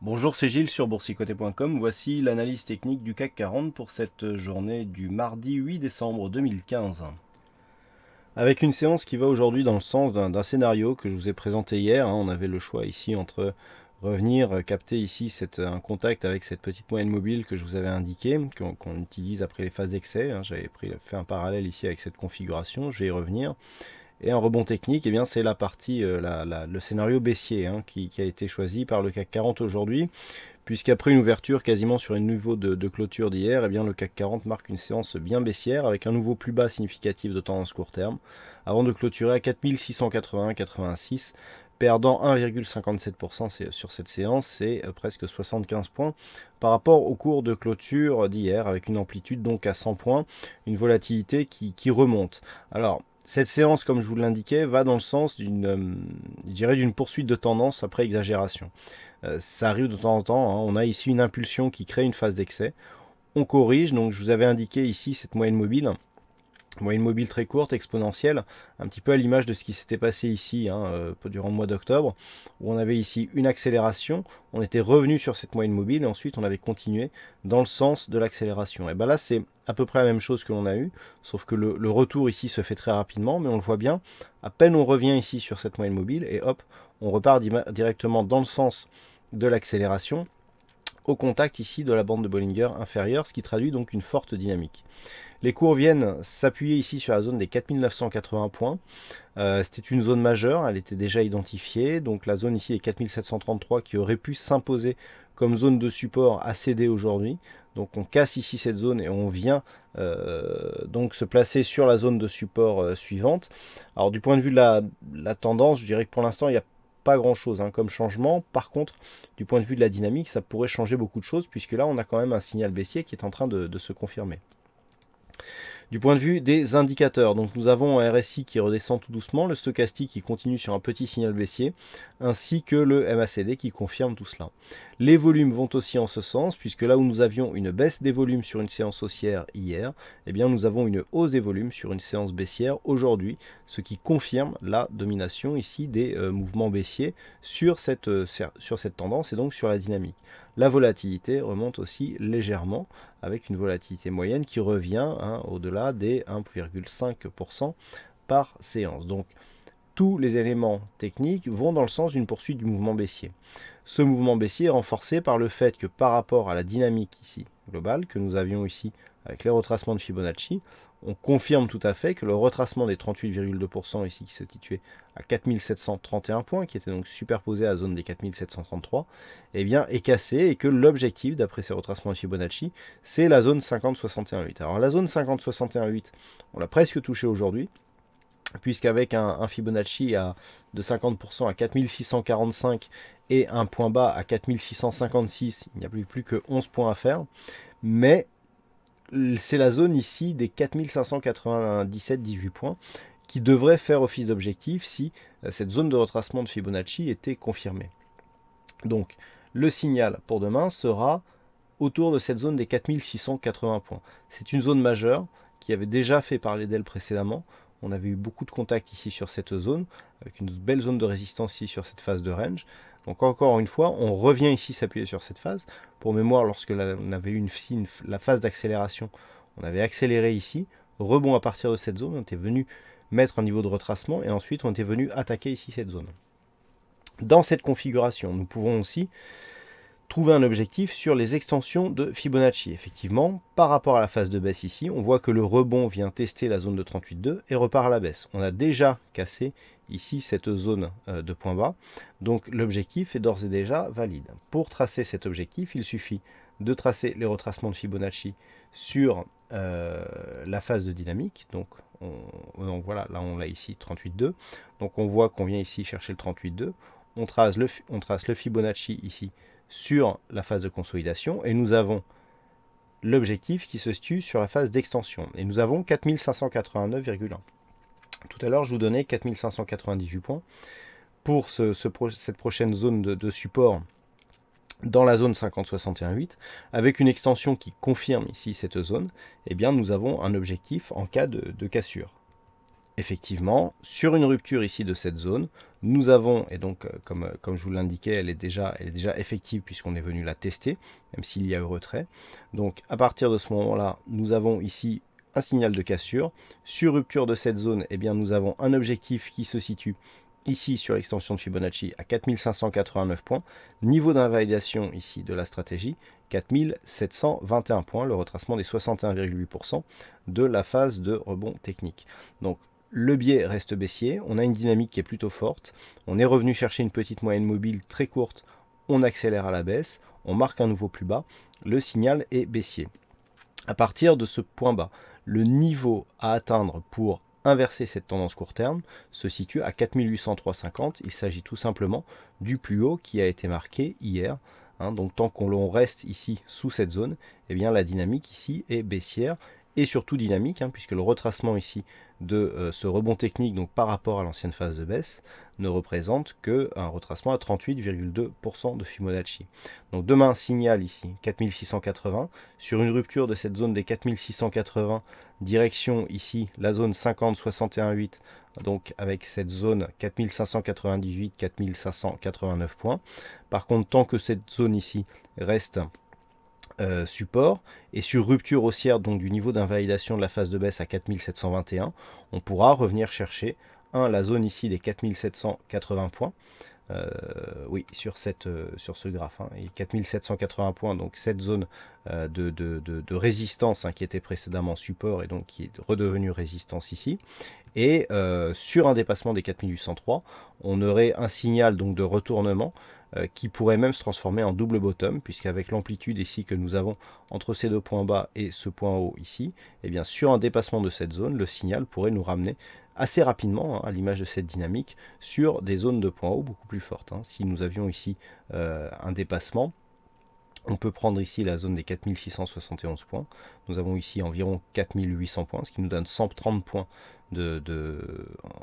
Bonjour, c'est Gilles sur boursicoté.com. Voici l'analyse technique du CAC 40 pour cette journée du mardi 8 décembre 2015. Avec une séance qui va aujourd'hui dans le sens d'un scénario que je vous ai présenté hier. On avait le choix ici entre revenir capter ici un contact avec cette petite moyenne mobile que je vous avais indiqué, qu'on utilise après les phases d'excès. J'avais fait un parallèle ici avec cette configuration, je vais y revenir. Et un rebond technique, c'est la partie, le scénario baissier qui a été choisi par le CAC 40 aujourd'hui, puisqu'après une ouverture quasiment sur un niveau de clôture d'hier, le CAC 40 marque une séance bien baissière avec un nouveau plus bas significatif de tendance court terme, avant de clôturer à 4681,86, perdant 1,57% sur cette séance, c'est presque 75 points par rapport au cours de clôture d'hier, avec une amplitude donc à 100 points, une volatilité qui remonte. Alors, cette séance, comme je vous l'indiquais, va dans le sens d'une poursuite de tendance après exagération. Ça arrive de temps en temps, on a ici une impulsion qui crée une phase d'excès. On corrige, donc je vous avais indiqué ici cette moyenne mobile très courte, exponentielle, un petit peu à l'image de ce qui s'était passé ici durant le mois d'octobre, où on avait ici une accélération, on était revenu sur cette moyenne mobile, et ensuite on avait continué dans le sens de l'accélération. Et bien là, c'est à peu près la même chose que l'on a eu, sauf que le retour ici se fait très rapidement, mais on le voit bien, à peine on revient ici sur cette moyenne mobile, et hop, on repart directement dans le sens de l'accélération, au contact ici de la bande de Bollinger inférieure, ce qui traduit donc une forte dynamique. Les cours viennent s'appuyer ici sur la zone des 4980 points. C'était une zone majeure, elle était déjà identifiée. Donc la zone ici est 4733 qui aurait pu s'imposer comme zone de support à céder aujourd'hui. Donc on casse ici cette zone et on vient donc se placer sur la zone de support suivante. Alors du point de vue de la tendance, je dirais que pour l'instant il n'y a pas grand chose comme changement. Par contre, du point de vue de la dynamique, ça pourrait changer beaucoup de choses puisque là on a quand même un signal baissier qui est en train de se confirmer. Du point de vue des indicateurs, donc nous avons un RSI qui redescend tout doucement, le stochastique qui continue sur un petit signal baissier, ainsi que le MACD qui confirme tout cela. Les volumes vont aussi en ce sens, puisque là où nous avions une baisse des volumes sur une séance haussière hier, nous avons une hausse des volumes sur une séance baissière aujourd'hui, ce qui confirme la domination ici des mouvements baissiers sur cette tendance et donc sur la dynamique. La volatilité remonte aussi légèrement, avec une volatilité moyenne qui revient au-delà des 1,5% par séance. Donc tous les éléments techniques vont dans le sens d'une poursuite du mouvement baissier. Ce mouvement baissier est renforcé par le fait que par rapport à la dynamique ici globale que nous avions ici avec les retracements de Fibonacci, on confirme tout à fait que le retracement des 38,2% ici qui se situait à 4731 points, qui était donc superposé à la zone des 4733, est cassé et que l'objectif, d'après ces retracements de Fibonacci, c'est la zone 50-61,8. Alors la zone 50-61,8, on l'a presque touché aujourd'hui, puisqu'avec un Fibonacci de 50% à 4645 et un point bas à 4656, il n'y a plus que 11 points à faire. Mais c'est la zone ici des 4597-18 points qui devrait faire office d'objectif si cette zone de retracement de Fibonacci était confirmée. Donc le signal pour demain sera autour de cette zone des 4680 points. C'est une zone majeure qui avait déjà fait parler d'elle précédemment. On avait eu beaucoup de contacts ici sur cette zone, avec une belle zone de résistance ici sur cette phase de range. Donc encore une fois, on revient ici s'appuyer sur cette phase. Pour mémoire, lorsque on avait eu la phase d'accélération, on avait accéléré ici, rebond à partir de cette zone, on était venu mettre un niveau de retracement et ensuite on était venu attaquer ici cette zone. Dans cette configuration, nous pouvons aussi trouver un objectif sur les extensions de Fibonacci. Effectivement, par rapport à la phase de baisse ici, on voit que le rebond vient tester la zone de 38,2 et repart à la baisse. On a déjà cassé ici cette zone de point bas, donc l'objectif est d'ores et déjà valide. Pour tracer cet objectif, il suffit de tracer les retracements de Fibonacci sur la phase de dynamique. Donc voilà, là on l'a ici 38,2. Donc on voit qu'on vient ici chercher le 38,2. On trace le Fibonacci ici sur la phase de consolidation et nous avons l'objectif qui se situe sur la phase d'extension et nous avons 4589,1. Tout à l'heure je vous donnais 4598 points pour cette prochaine zone de support dans la zone 50-61,8 avec une extension qui confirme ici cette zone. Nous avons un objectif en cas de cassure. effectivement, sur une rupture ici de cette zone, nous avons, et donc comme je vous l'indiquais, elle est déjà effective puisqu'on est venu la tester, même s'il y a eu retrait. Donc à partir de ce moment-là, nous avons ici un signal de cassure. Sur rupture de cette zone, eh bien, nous avons un objectif qui se situe ici sur l'extension de Fibonacci à 4589 points. Niveau d'invalidation ici de la stratégie, 4721 points, le retracement des 61,8% de la phase de rebond technique. Donc le biais reste baissier, on a une dynamique qui est plutôt forte, on est revenu chercher une petite moyenne mobile très courte, on accélère à la baisse, on marque un nouveau plus bas, le signal est baissier. À partir de ce point bas, le niveau à atteindre pour inverser cette tendance court terme se situe à 4803,50. Il s'agit tout simplement du plus haut qui a été marqué hier. Donc tant qu'on reste ici sous cette zone, eh bien la dynamique ici est baissière et surtout dynamique, puisque le retracement ici de ce rebond technique donc par rapport à l'ancienne phase de baisse ne représente qu'un retracement à 38,2% de Fibonacci. Donc demain, signal ici 4680, sur une rupture de cette zone des 4680, direction ici la zone 50-61,8, donc avec cette zone 4598-4589 points. Par contre, tant que cette zone ici reste support, et sur rupture haussière donc du niveau d'invalidation de la phase de baisse à 4721, on pourra revenir chercher la zone ici des 4780 points. Oui, sur ce graphe, et 4780 points, donc cette zone de résistance qui était précédemment support et donc qui est redevenue résistance ici. Et sur un dépassement des 4803, on aurait un signal donc de retournement qui pourrait même se transformer en double bottom, puisqu'avec l'amplitude ici que nous avons entre ces deux points bas et ce point haut ici, et bien sur un dépassement de cette zone, le signal pourrait nous ramener assez rapidement, à l'image de cette dynamique, sur des zones de points haut beaucoup plus fortes. Si nous avions ici un dépassement, on peut prendre ici la zone des 4671 points. Nous avons ici environ 4800 points, ce qui nous donne 130 points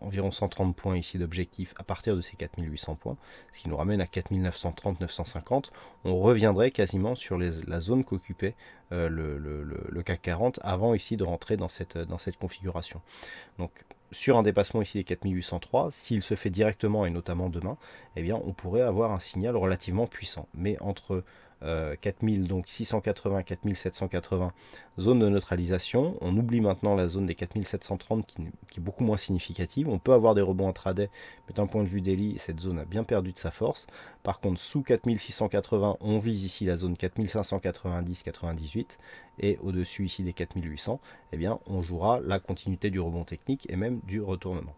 environ 130 points ici d'objectif à partir de ces 4800 points, ce qui nous ramène à 4930-950. On reviendrait quasiment sur la zone qu'occupait le CAC 40 avant ici de rentrer dans cette configuration. Donc sur un dépassement ici des 4803, s'il se fait directement et notamment demain, eh bien on pourrait avoir un signal relativement puissant. Mais entre 4680, 4780, zone de neutralisation. On oublie maintenant la zone des 4730 qui est beaucoup moins significative. On peut avoir des rebonds intraday, mais d'un point de vue daily, cette zone a bien perdu de sa force. Par contre, sous 4680, on vise ici la zone 4590-98 et au-dessus ici des 4800, eh bien, on jouera la continuité du rebond technique et même du retournement.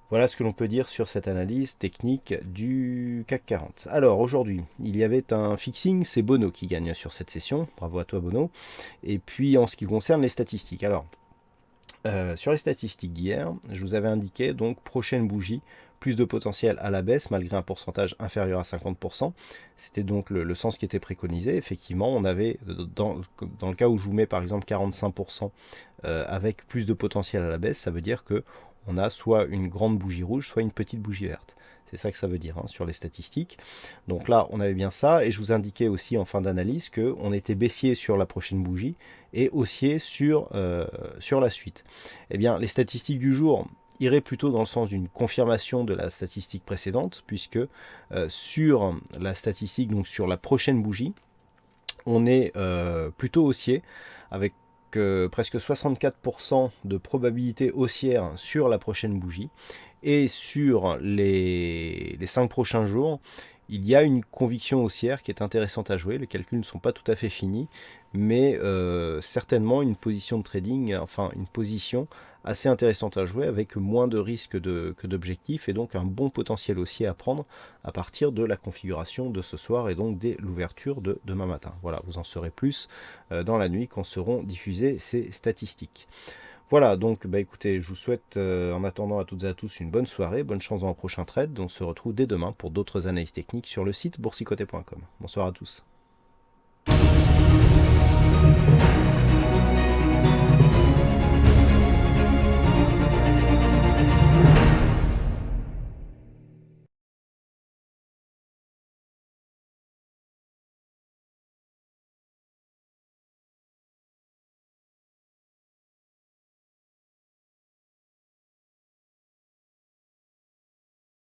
Voilà ce que l'on peut dire sur cette analyse technique du CAC 40. Alors aujourd'hui, il y avait un fixing, c'est Bono qui gagne sur cette session. Bravo à toi Bono. Et puis en ce qui concerne les statistiques. Alors, sur les statistiques d'hier, je vous avais indiqué donc prochaine bougie, plus de potentiel à la baisse malgré un pourcentage inférieur à 50%. C'était donc le sens qui était préconisé. Effectivement, on avait, dans le cas où je vous mets par exemple 45% avec plus de potentiel à la baisse, ça veut dire que on a soit une grande bougie rouge, soit une petite bougie verte. C'est ça que ça veut dire sur les statistiques. Donc là, on avait bien ça. Et je vous indiquais aussi en fin d'analyse qu'on était baissier sur la prochaine bougie et haussier sur la suite. Eh bien, les statistiques du jour iraient plutôt dans le sens d'une confirmation de la statistique précédente, puisque sur la statistique, donc sur la prochaine bougie, on est plutôt haussier, avec presque 64% de probabilité haussière sur la prochaine bougie. Et sur les 5 prochains jours, il y a une conviction haussière qui est intéressante à jouer. Les calculs ne sont pas tout à fait finis, mais certainement une position de trading, enfin une position assez intéressante à jouer avec moins de risques que d'objectifs et donc un bon potentiel haussier à prendre à partir de la configuration de ce soir et donc dès l'ouverture de demain matin. Voilà, vous en saurez plus dans la nuit quand seront diffusées ces statistiques. Voilà, donc écoutez, je vous souhaite en attendant à toutes et à tous une bonne soirée, bonne chance dans le prochain trade. On se retrouve dès demain pour d'autres analyses techniques sur le site boursicoté.com. Bonsoir à tous.